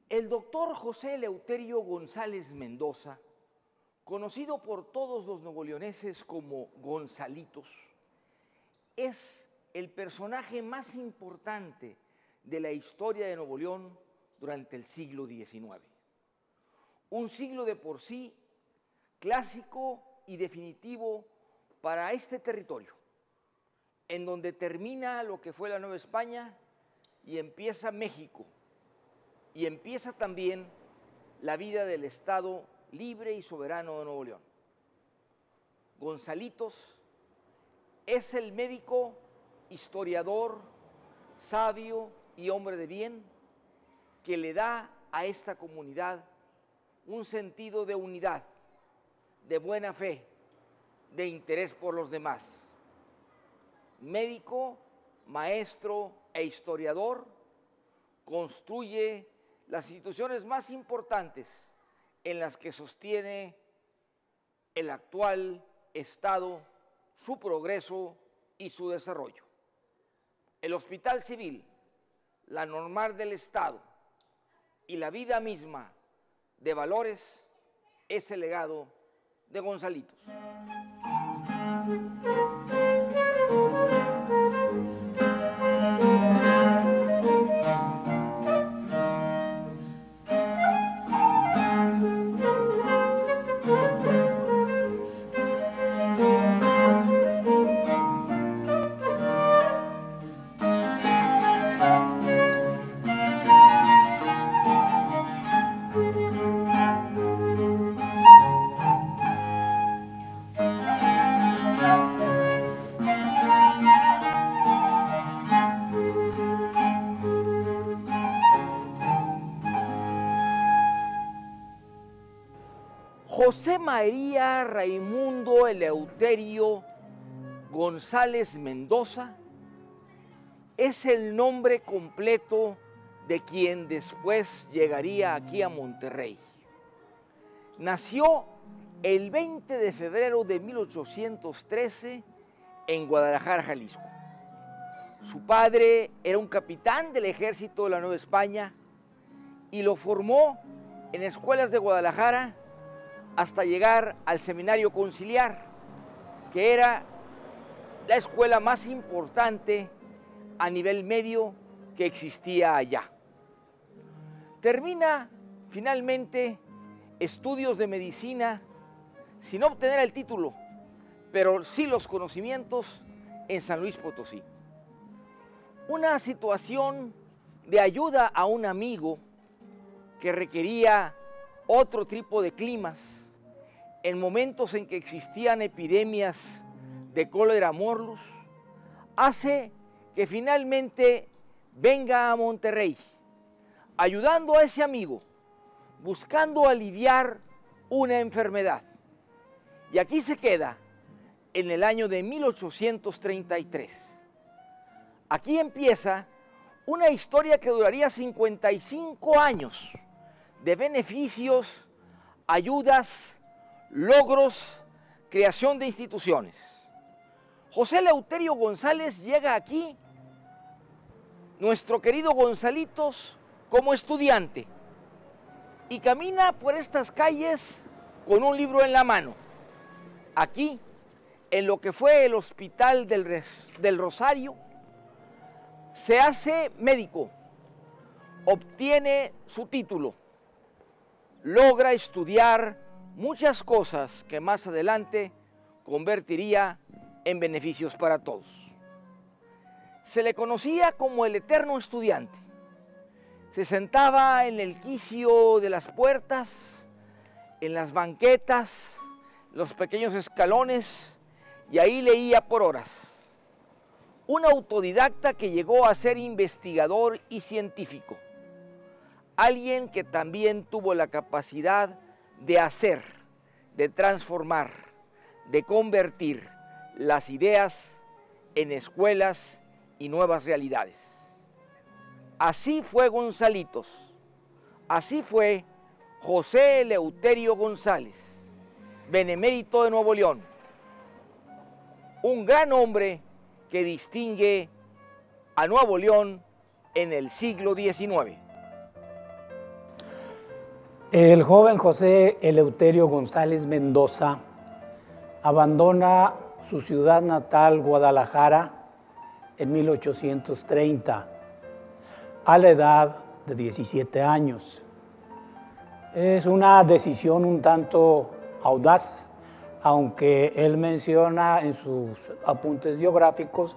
El doctor José Eleuterio González Mendoza, conocido por todos los nuevoleoneses como Gonzalitos, es el personaje más importante de la historia de Nuevo León durante el siglo XIX. Un siglo de por sí clásico y definitivo para este territorio, en donde termina lo que fue la Nueva España y empieza México, y empieza también la vida del Estado libre y soberano de Nuevo León. Gonzalitos es el médico, historiador, sabio y hombre de bien que le da a esta comunidad un sentido de unidad, de buena fe, de interés por los demás. Médico, maestro e historiador, construye las instituciones más importantes en las que sostiene el actual Estado, su progreso y su desarrollo. El Hospital Civil, la Normal del Estado y la vida misma de Valores es el legado de Gonzalitos. José María Raimundo Eleuterio González Mendoza es el nombre completo de quien después llegaría aquí a Monterrey. Nació el 20 de febrero de 1813 en Guadalajara, Jalisco. Su padre era un capitán del ejército de la Nueva España y lo formó en escuelas de Guadalajara hasta llegar al Seminario Conciliar, que era la escuela más importante a nivel medio que existía allá. Termina finalmente estudios de medicina sin obtener el título, pero sí los conocimientos en San Luis Potosí. Una situación de ayuda a un amigo que requería otro tipo de climas en momentos en que existían epidemias de cólera morbus, hace que finalmente venga a Monterrey, ayudando a ese amigo, buscando aliviar una enfermedad. Y aquí se queda en el año de 1833. Aquí empieza una historia que duraría 55 años de beneficios, ayudas, logros, creación de instituciones. José Eleuterio González llega aquí, nuestro querido Gonzalitos, como estudiante, y camina por estas calles con un libro en la mano. Aquí, en lo que fue el Hospital del Rosario, se hace médico, obtiene su título, logra estudiar muchas cosas que más adelante convertiría en beneficios para todos. Se le conocía como el eterno estudiante. Se sentaba en el quicio de las puertas, en las banquetas, los pequeños escalones, y ahí leía por horas. Un autodidacta que llegó a ser investigador y científico. Alguien que también tuvo la capacidad de hacer, de transformar, de convertir las ideas en escuelas y nuevas realidades. Así fue Gonzalitos, así fue José Eleuterio González, benemérito de Nuevo León, un gran hombre que distingue a Nuevo León en el siglo XIX. El joven José Eleuterio González Mendoza abandona su ciudad natal, Guadalajara, en 1830, a la edad de 17 años. Es una decisión un tanto audaz, aunque él menciona en sus apuntes biográficos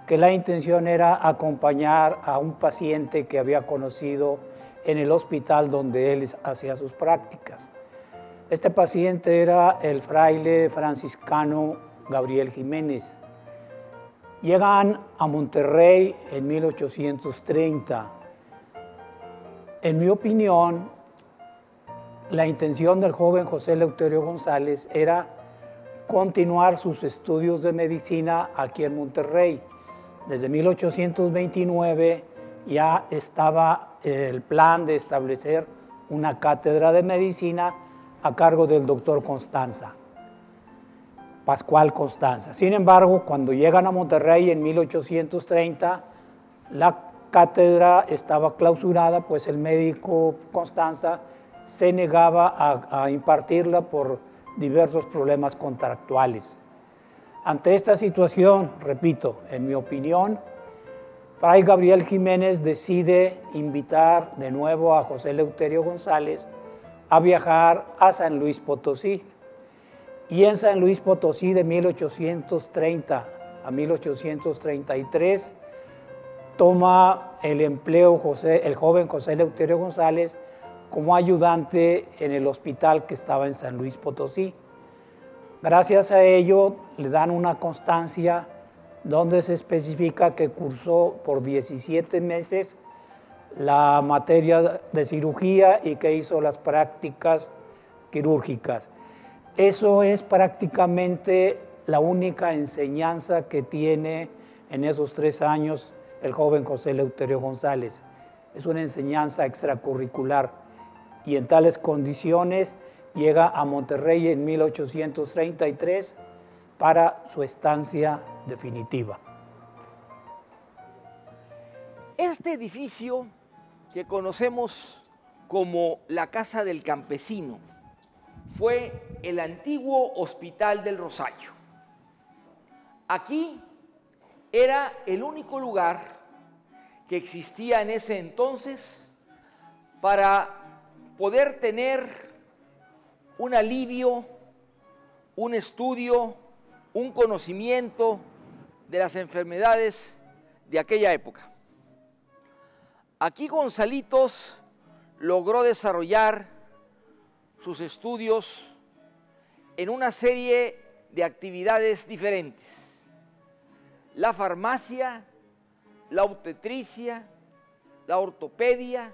que la intención era acompañar a un paciente que había conocido en el hospital donde él hacía sus prácticas. Este paciente era el fraile franciscano Gabriel Jiménez. Llegan a Monterrey en 1830. En mi opinión, la intención del joven José Eleuterio González era continuar sus estudios de medicina aquí en Monterrey. Desde 1829 ya estaba el plan de establecer una cátedra de medicina a cargo del doctor Pascual Constanza. Sin embargo, cuando llegan a Monterrey en 1830, la cátedra estaba clausurada, pues el médico Constanza se negaba a impartirla por diversos problemas contractuales. Ante esta situación, repito, en mi opinión, Fray Gabriel Jiménez decide invitar de nuevo a José Eleuterio González a viajar a San Luis Potosí. Y en San Luis Potosí de 1830 a 1833 toma el empleo el joven José Eleuterio González como ayudante en el hospital que estaba en San Luis Potosí. Gracias a ello le dan una constancia donde se especifica que cursó por 17 meses la materia de cirugía y que hizo las prácticas quirúrgicas. Eso es prácticamente la única enseñanza que tiene en esos 3 años el joven José Eleuterio González. Es una enseñanza extracurricular y en tales condiciones llega a Monterrey en 1833 para su estancia definitiva. Este edificio que conocemos como la Casa del Campesino fue el antiguo Hospital del Rosario. Aquí era el único lugar que existía en ese entonces para poder tener un alivio, un estudio, un conocimiento de las enfermedades de aquella época. Aquí Gonzalitos logró desarrollar sus estudios en una serie de actividades diferentes: la farmacia, la obstetricia, la ortopedia,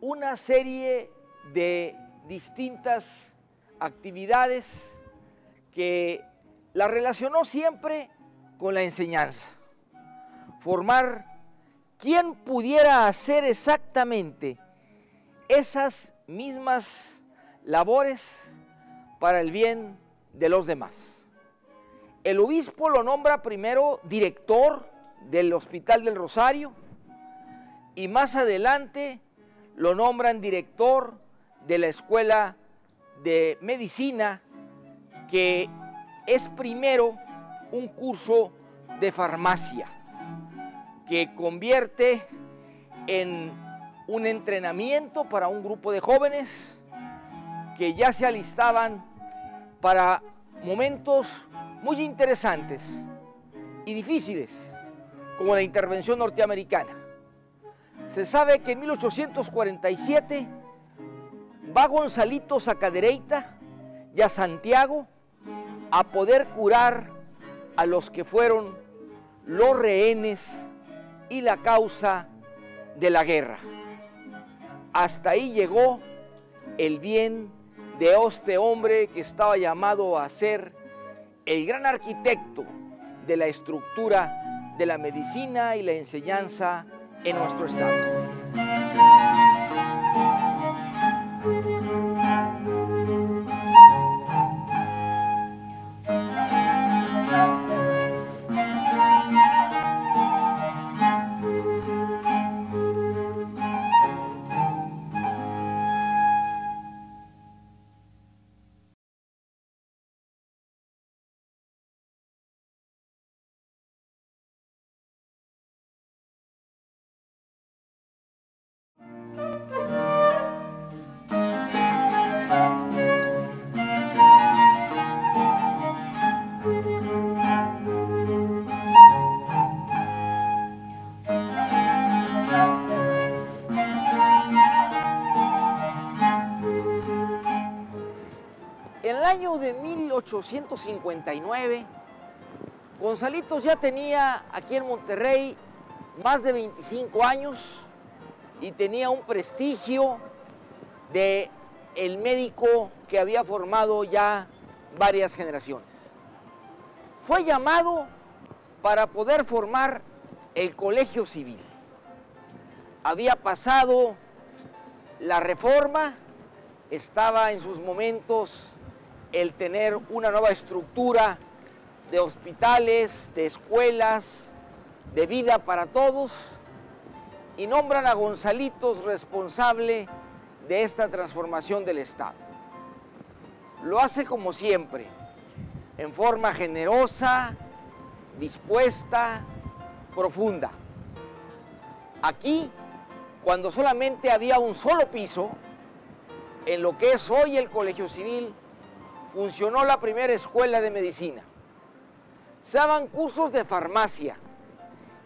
una serie de distintas actividades que la relacionó siempre con la enseñanza. Formar quien pudiera hacer exactamente esas mismas labores para el bien de los demás. El obispo lo nombra primero director del Hospital del Rosario y más adelante lo nombran director de la Escuela de Medicina, que es primero un curso de farmacia que convierte en un entrenamiento para un grupo de jóvenes que ya se alistaban para momentos muy interesantes y difíciles, como la intervención norteamericana. Se sabe que en 1847 va Gonzalitos a Cadereyta y a Santiago a poder curar a los que fueron los rehenes y la causa de la guerra. Hasta ahí llegó el bien de este hombre que estaba llamado a ser el gran arquitecto de la estructura de la medicina y la enseñanza en nuestro estado. año de 1859, Gonzalitos ya tenía aquí en Monterrey más de 25 años y tenía un prestigio de el médico que había formado ya varias generaciones. Fue llamado para poder formar el Colegio Civil. Había pasado la Reforma, estaba en sus momentos el tener una nueva estructura de hospitales, de escuelas, de vida para todos, y nombran a Gonzalitos responsable de esta transformación del Estado. Lo hace como siempre, en forma generosa, dispuesta, profunda. Aquí, cuando solamente había un solo piso, en lo que es hoy el Colegio Civil, funcionó la primera escuela de medicina. Se daban cursos de farmacia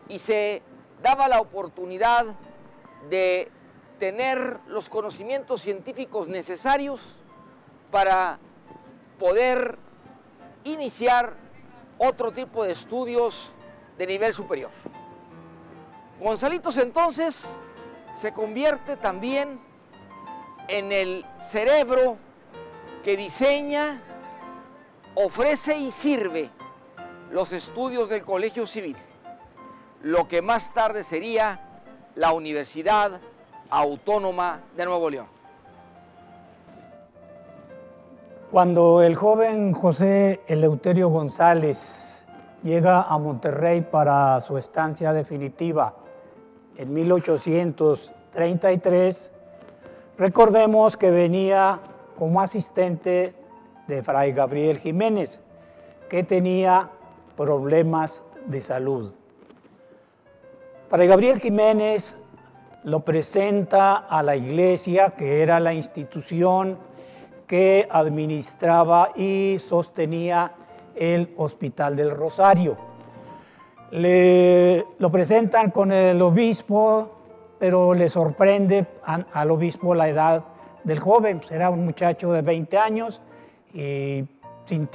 y se daba la oportunidad de tener los conocimientos científicos necesarios para poder iniciar otro tipo de estudios de nivel superior. Gonzalitos entonces se convierte también en el cerebro que diseña, ofrece y sirve los estudios del Colegio Civil, lo que más tarde sería la Universidad Autónoma de Nuevo León. Cuando el joven José Eleuterio González llega a Monterrey para su estancia definitiva en 1833, recordemos que venía como asistente de Fray Gabriel Jiménez, que tenía problemas de salud. Fray Gabriel Jiménez lo presenta a la iglesia, que era la institución que administraba y sostenía el Hospital del Rosario. Lo presentan con el obispo, pero le sorprende al obispo la edad del joven. Era un muchacho de 20 años y sin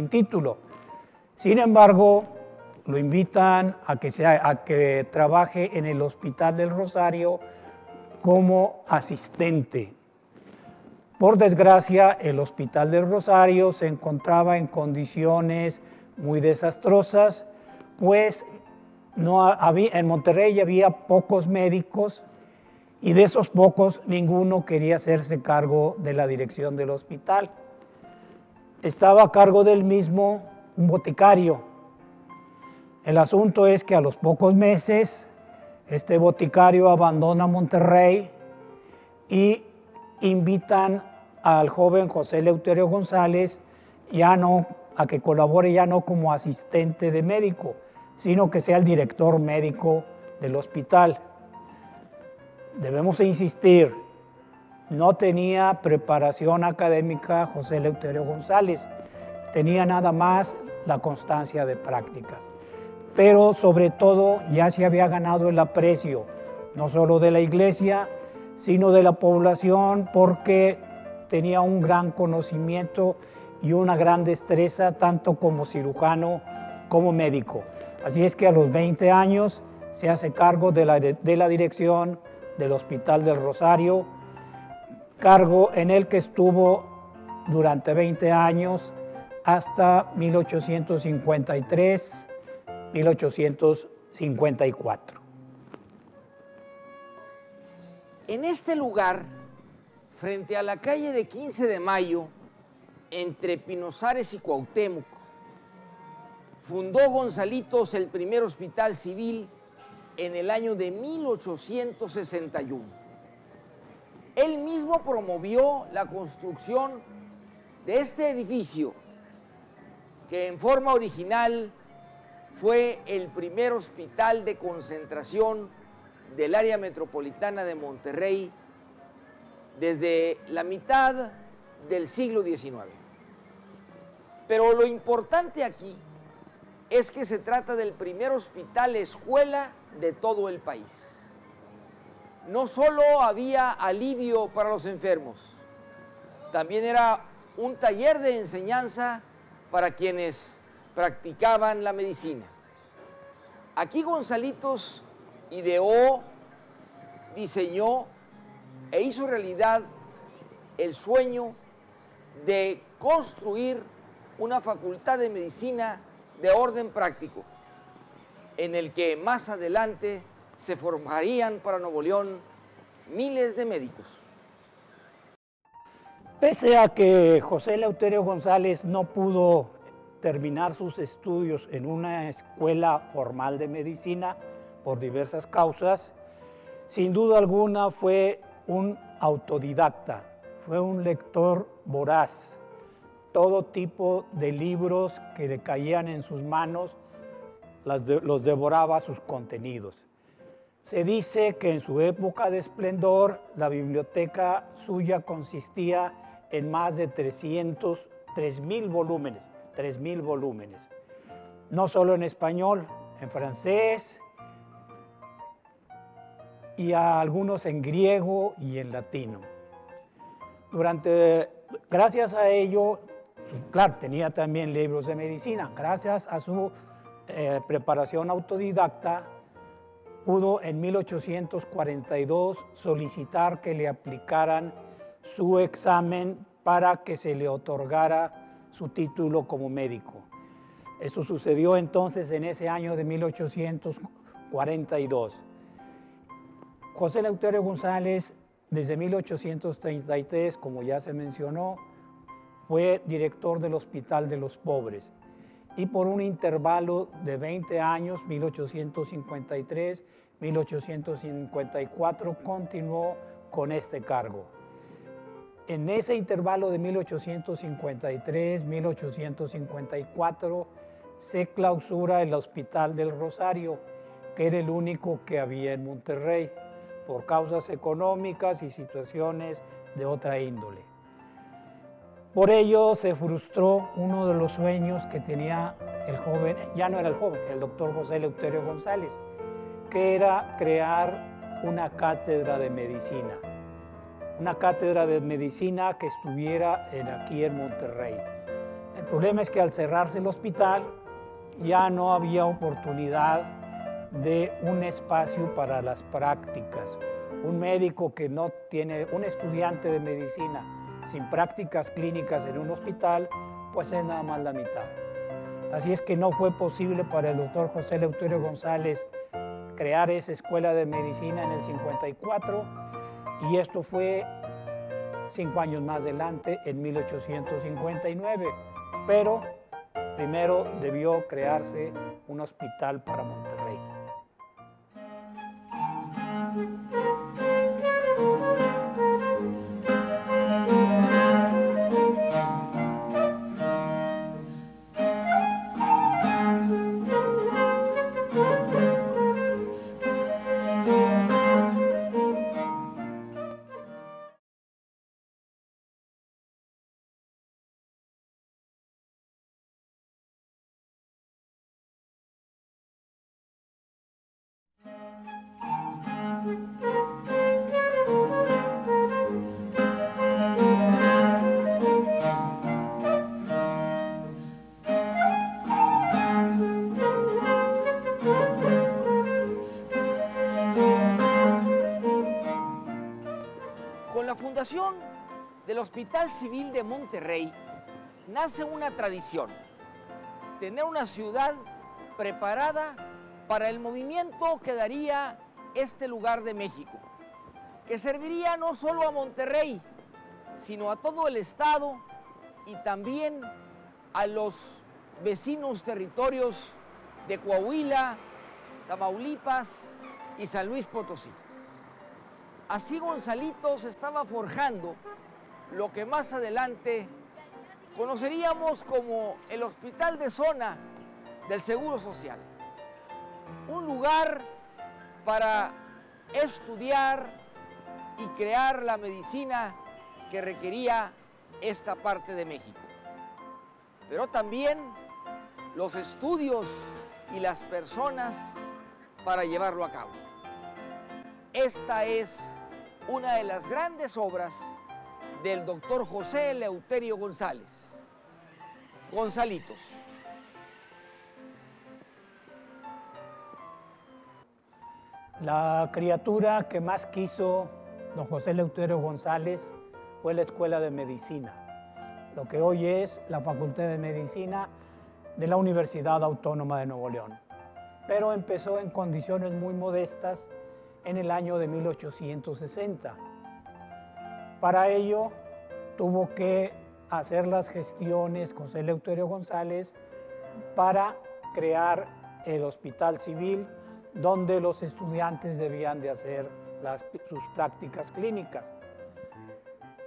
título. Sin embargo, lo invitan a que trabaje en el Hospital del Rosario como asistente. Por desgracia, el Hospital del Rosario se encontraba en condiciones muy desastrosas, pues en Monterrey había pocos médicos y de esos pocos ninguno quería hacerse cargo de la dirección del hospital. Estaba a cargo del mismo un boticario. El asunto es que a los pocos meses este boticario abandona Monterrey y invitan al joven José Eleuterio González a que colabore ya no como asistente de médico, sino que sea el director médico del hospital. Debemos insistir, no tenía preparación académica José Eleuterio González, tenía nada más la constancia de prácticas. Pero sobre todo ya se había ganado el aprecio, no solo de la iglesia, sino de la población, porque tenía un gran conocimiento y una gran destreza, tanto como cirujano como médico. Así es que a los 20 años se hace cargo de la dirección del Hospital del Rosario, cargo en el que estuvo durante 20 años hasta 1853-1854. En este lugar, frente a la calle de 15 de Mayo, entre Pinozares y Cuauhtémoc, fundó Gonzalitos el primer hospital civil en el año de 1861. Él mismo promovió la construcción de este edificio, que en forma original fue el primer hospital de concentración del área metropolitana de Monterrey desde la mitad del siglo XIX. Pero lo importante aquí es que se trata del primer hospital escuela de todo el país. No solo había alivio para los enfermos, también era un taller de enseñanza para quienes practicaban la medicina. Aquí Gonzalitos ideó, diseñó e hizo realidad el sueño de construir una facultad de medicina de orden práctico, en el que más adelante se formarían para Nuevo León miles de médicos. Pese a que José Eleuterio González no pudo terminar sus estudios en una escuela formal de medicina por diversas causas, sin duda alguna fue un autodidacta, fue un lector voraz. Todo tipo de libros que le caían en sus manos los devoraba sus contenidos. Se dice que en su época de esplendor la biblioteca suya consistía en más de 3.000 volúmenes, no solo en español, en francés y algunos en griego y en latino. Gracias a ello, claro, tenía también libros de medicina. Gracias a su preparación autodidacta, pudo en 1842 solicitar que le aplicaran su examen para que se le otorgara su título como médico. Esto sucedió entonces en ese año de 1842. José Eleuterio González, desde 1833, como ya se mencionó, fue director del Hospital de los Pobres y por un intervalo de 20 años, 1853-1854, continuó con este cargo. En ese intervalo de 1853-1854 se clausura el Hospital del Rosario, que era el único que había en Monterrey, por causas económicas y situaciones de otra índole. Por ello se frustró uno de los sueños que tenía el joven, ya no era el joven, el doctor José Eleuterio González, que era crear una cátedra de medicina. Una cátedra de medicina que estuviera aquí en Monterrey. El problema es que al cerrarse el hospital ya no había oportunidad de un espacio para las prácticas. Un médico que no tiene, un estudiante de medicina sin prácticas clínicas en un hospital, pues es nada más la mitad. Así es que no fue posible para el doctor José Eleuterio González crear esa escuela de medicina en el 54, y esto fue 5 años más adelante, en 1859. Pero primero debió crearse un hospital para Monterrey. Con la fundación del Hospital Civil de Monterrey nace una tradición: tener una ciudad preparada para el movimiento que daría este lugar de México, que serviría no solo a Monterrey, sino a todo el estado y también a los vecinos territorios de Coahuila, Tamaulipas y San Luis Potosí. Así Gonzalitos estaba forjando lo que más adelante conoceríamos como el Hospital de Zona del Seguro Social. Un lugar para estudiar y crear la medicina que requería esta parte de México. Pero también los estudios y las personas para llevarlo a cabo. Esta es una de las grandes obras del doctor José Eleuterio González, Gonzalitos. La criatura que más quiso don José Eleuterio González fue la Escuela de Medicina, lo que hoy es la Facultad de Medicina de la Universidad Autónoma de Nuevo León. Pero empezó en condiciones muy modestas en el año de 1860. Para ello tuvo que hacer las gestiones José Eleuterio González para crear el Hospital Civil, donde los estudiantes debían de hacer sus prácticas clínicas.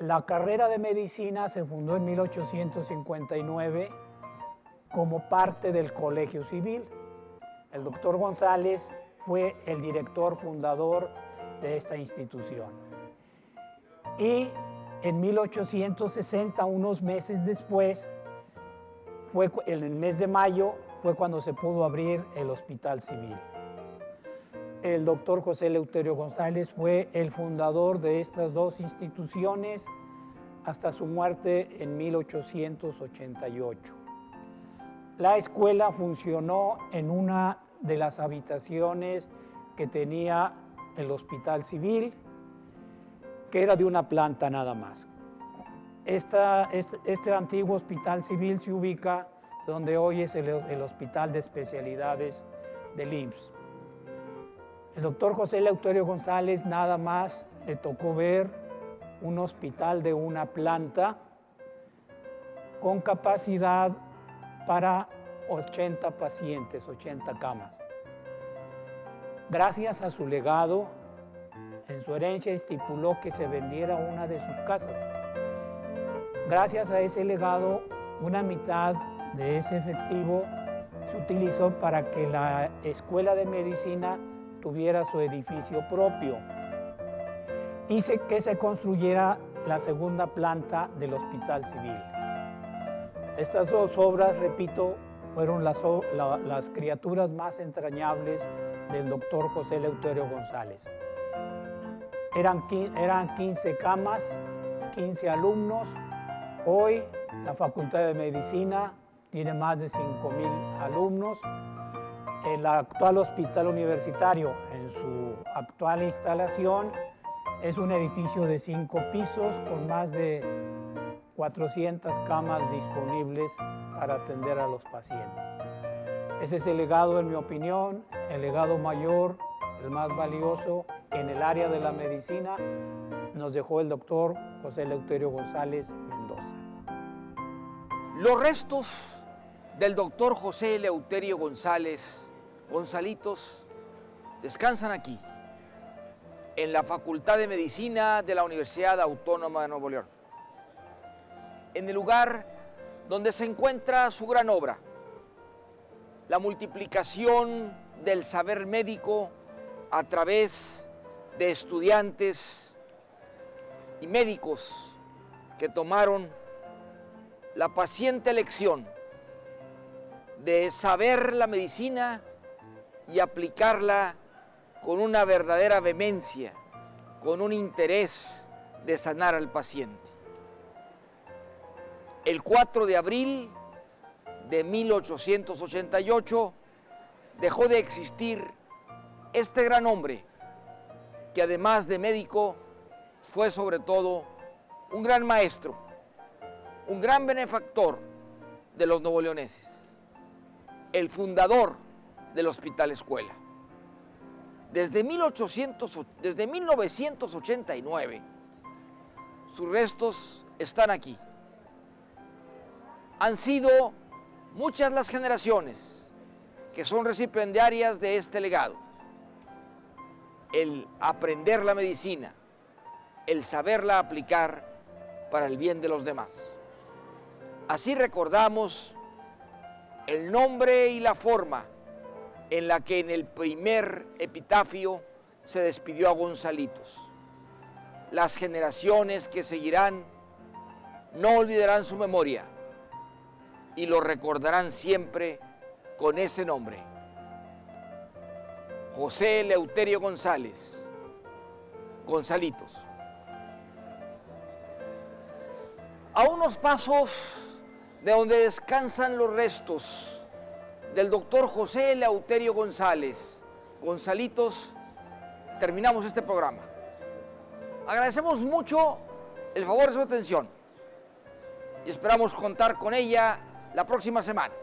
La carrera de medicina se fundó en 1859 como parte del Colegio Civil. El doctor González fue el director fundador de esta institución. Y en 1860, unos meses después, en el mes de mayo, fue cuando se pudo abrir el Hospital Civil. El doctor José Eleuterio González fue el fundador de estas dos instituciones hasta su muerte en 1888. La escuela funcionó en una de las habitaciones que tenía el Hospital Civil, que era de una planta nada más. Este antiguo Hospital Civil se ubica donde hoy es el Hospital de Especialidades del IMSS. El doctor José Eleuterio González nada más le tocó ver un hospital de una planta con capacidad para 80 pacientes, 80 camas. Gracias a su legado, en su herencia estipuló que se vendiera una de sus casas. Gracias a ese legado, una mitad de ese efectivo se utilizó para que la Escuela de Medicina tuviera su edificio propio y que se construyera la segunda planta del Hospital Civil. Estas dos obras, repito, fueron las criaturas más entrañables del doctor José Eleuterio González. Eran 15 camas, 15 alumnos. Hoy la Facultad de Medicina tiene más de 5,000 alumnos. El actual hospital universitario, en su actual instalación, es un edificio de 5 pisos con más de 400 camas disponibles para atender a los pacientes. Ese es el legado, en mi opinión, el legado mayor, el más valioso que en el área de la medicina nos dejó el doctor José Eleuterio González Mendoza. Los restos del doctor José Eleuterio González, Gonzalitos, descansan aquí, en la Facultad de Medicina de la Universidad Autónoma de Nuevo León, en el lugar donde se encuentra su gran obra, la multiplicación del saber médico a través de estudiantes y médicos que tomaron la paciente elección de saber la medicina y aplicarla con una verdadera vehemencia, con un interés de sanar al paciente. El 4 de abril de 1888 dejó de existir este gran hombre, que además de médico fue sobre todo un gran maestro, un gran benefactor de los novoleoneses, el fundador del Hospital Escuela. Desde 1989, sus restos están aquí. Han sido muchas las generaciones que son recipiendarias de este legado. El aprender la medicina, el saberla aplicar para el bien de los demás. Así recordamos el nombre y la forma en la que en el primer epitafio se despidió a Gonzalitos. Las generaciones que seguirán no olvidarán su memoria y lo recordarán siempre con ese nombre. José Eleuterio González, Gonzalitos. a unos pasos de donde descansan los restos del doctor José Eleuterio González, Gonzalitos, terminamos este programa. Agradecemos mucho el favor de su atención y esperamos contar con ella la próxima semana.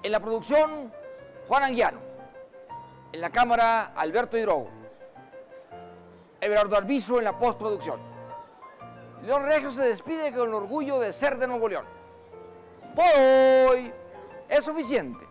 En la producción, Juan Anguiano. En la cámara, Alberto Hidrogo. Everardo Albizu en la postproducción. León Regio se despide con el orgullo de ser de Nuevo León. Por hoy es suficiente.